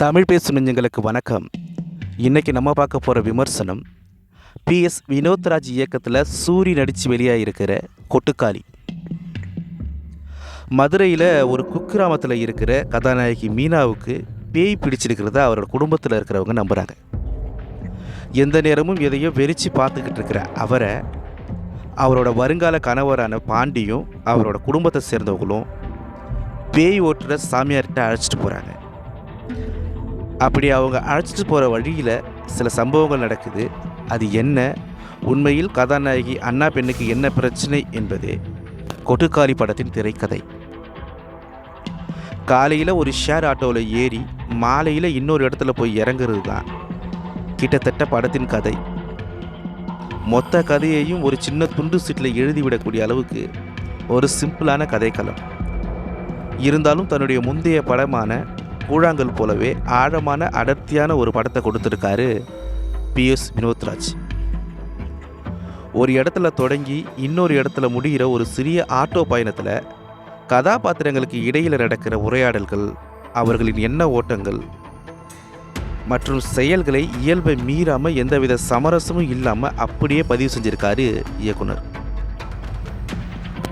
தமிழ் பேசும் நெஞ்சங்களுக்கு வணக்கம். இன்றைக்கி நம்ம பார்க்க போகிற விமர்சனம் PS வினோத்ராஜ் இயக்கத்தில் சூரி நடித்து வெளியாகிருக்கிற கொட்டுக்காளி. மதுரையில் ஒரு குக்கிராமத்தில் இருக்கிற கதாநாயகி மீனாவுக்கு பேய் பிடிச்சிருக்கிறத அவரோட குடும்பத்தில் இருக்கிறவங்க நம்புகிறாங்க. எந்த நேரமும் எதையோ வெறிச்சு பார்த்துக்கிட்டு இருக்கிற அவரை அவரோட வருங்கால கணவரான பாண்டியும் அவரோட குடும்பத்தை சேர்ந்தவங்களும் பேய் ஓட்டுற சாமியார்கிட்ட அழைச்சிட்டு போகிறாங்க. அப்படி அவங்க அழைச்சிட்டு போகிற வழியில் சில சம்பவங்கள் நடக்குது. அது என்ன, உண்மையில் கதாநாயகி அண்ணா பெண்ணுக்கு என்ன பிரச்சனை என்பதே கொட்டுக்காளி படத்தின் திரைக்கதை. காலையில் ஒரு ஷேர் ஆட்டோவில் ஏறி மாலையில் இன்னொரு இடத்துல போய் இறங்குறது தான் கிட்டத்தட்ட படத்தின் கதை. மொத்த கதையையும் ஒரு சின்ன துண்டு சீட்டில் எழுதிவிடக்கூடிய அளவுக்கு ஒரு சிம்பிளான கதைக்களம். இருந்தாலும் தன்னுடைய முந்தைய படமான கூழாங்கல் போலவே ஆழமான அடர்த்தியான ஒரு படத்தை கொடுத்துருக்காரு PS வினோத்ராஜ். ஒரு இடத்துல தொடங்கி இன்னொரு இடத்துல முடிகிற ஒரு சிறிய ஆட்டோ பயணத்தில் கதாபாத்திரங்களுக்கு இடையில் நடக்கிற உரையாடல்கள், அவர்களின் எண்ண ஓட்டங்கள் மற்றும் செயல்களை இயல்பை மீறாமல் எந்தவித சமரசமும் இல்லாமல் அப்படியே பதிவு செஞ்சுருக்காரு இயக்குனர்.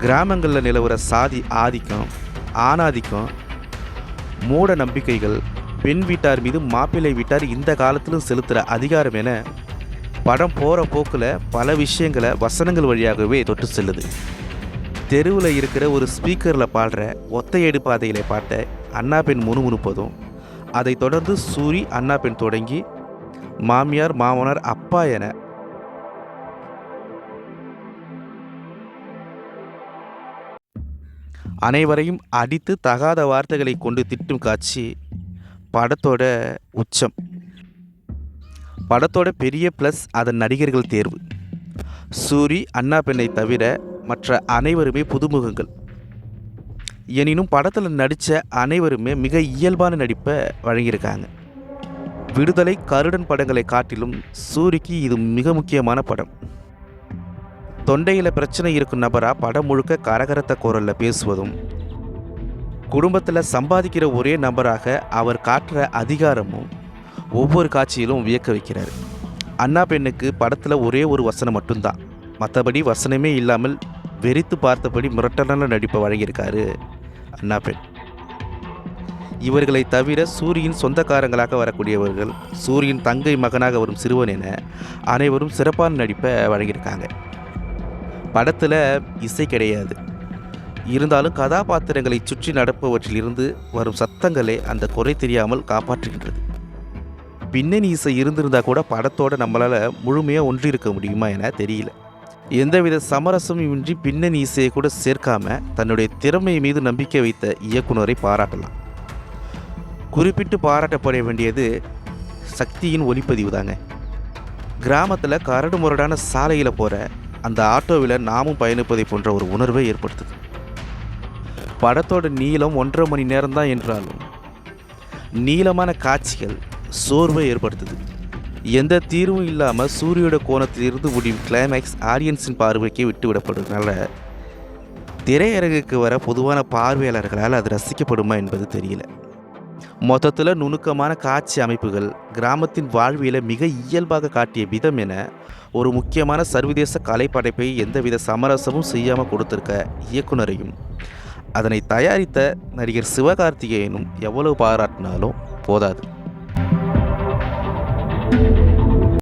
கிராமங்களில் நிலவுற சாதி ஆதிக்கம், ஆணாதிக்கம், மூட நம்பிக்கைகள், பெண் வீட்டார் மீது மாப்பிள்ளை வீட்டார் இந்த காலத்திலும் செலுத்துகிற அதிகாரம் என படம் போகிற போக்கில் பல விஷயங்களை வசனங்கள் வழியாகவே தொட்டு செல்லுது. தெருவில் இருக்கிற ஒரு ஸ்பீக்கரில் பாடுற ஒத்தையடி பாதையிலே பாட்ட அண்ணா பெண் முணுமுணுப்பதும், அதை தொடர்ந்து சூரி அண்ணா பெண் தொடங்கி மாமியார் மாமனார் அப்பா என அனைவரையும் அடித்து தகாத வார்த்தைகளை கொண்டு திட்டும் காட்சி படத்தோட உச்சம். படத்தோட பெரிய ப்ளஸ் அதன் நடிகர்கள் தேர்வு. சூரி அண்ணா பெண்ணை தவிர மற்ற அனைவருமே புதுமுகங்கள். எனினும் படத்தில் நடித்த அனைவருமே மிக இயல்பான நடிப்பை வழங்கியிருக்காங்க. விடுதலை, கருடன் படங்களை காட்டிலும் சூரிக்கு இது மிக முக்கியமான படம். தொண்டையில் பிரச்சனை இருக்கும் நபராக படம் முழுக்க கரகரத்த குரலில் பேசுவதும், குடும்பத்தில் சம்பாதிக்கிற ஒரே நபராக அவர் காட்டுற அதிகாரமும் ஒவ்வொரு காட்சியிலும் வியக்க வைக்கிறார். அண்ணா பெண்ணுக்கு படத்தில் ஒரே ஒரு வசனம் மட்டும்தான், மற்றபடி வசனமே இல்லாமல் வெறித்து பார்த்தபடி மிரட்டலான நடிப்பை வழங்கியிருக்காரு அண்ணா பெண். இவர்களை தவிர சூரியின் சொந்தக்காரங்களாக வரக்கூடியவர்கள், சூரியின் தங்கை மகனாக வரும் சிறுவன் என அனைவரும் சிறப்பான நடிப்பை வழங்கியிருக்காங்க. படத்தில் இசை கிடையாது. இருந்தாலும் கதாபாத்திரங்களை சுற்றி நடப்பவற்றிலிருந்து வரும் சத்தங்களே அந்த குறை தெரியாமல் காப்பாற்றுகின்றது. பின்னணி இசை இருந்திருந்தால் கூட படத்தோடு நம்மளால் முழுமையாக ஒன்றிருக்க முடியுமா என தெரியல. எந்தவித சமரசமும் இன்றி பின்னணி இசையை கூட சேர்க்காம தன்னுடைய திறமை மீது நம்பிக்கை வைத்த இயக்குனரை பாராட்டலாம். குறிப்பிட்டு பாராட்டப்பட வேண்டியது சக்தியின் ஒளிப்பதிவு தாங்க. கிராமத்தில் கரடு முரடான சாலையில் போகிற அந்த ஆட்டோவில் நாமும் பயணிப்பதை போன்ற ஒரு உணர்வை ஏற்படுத்துது. படத்தோட நீளம் 1.5 மணி நேரம் தான் என்றாலும் நீளமான காட்சிகள் சோர்வை ஏற்படுத்துது. எந்த தீர்வும் இல்லாமல் சூரியோட கோணத்திலிருந்து முடியும் கிளைமேக்ஸ் ஆடியன்ஸின் பார்வைக்கே விட்டுவிடப்படுறதுனால திரையரங்குக்கு வர பொதுவான பார்வையாளர்களால் அது ரசிக்கப்படுமா என்பது தெரியல. மொத்தத்தில் நுணுக்கமான காட்சி அமைப்புகள், கிராமத்தின் வாழ்வியலை மிக இயல்பாக காட்டிய விதம் என ஒரு முக்கியமான சர்வதேச கலைப்படைப்பை எந்தவித சமரசமும் செய்யாமல் கொடுத்திருக்க இயக்குனரையும் அதனை தயாரித்த நடிகர் சிவகார்த்திகேயனும் எவ்வளவு பாராட்டினாலும் போதாது.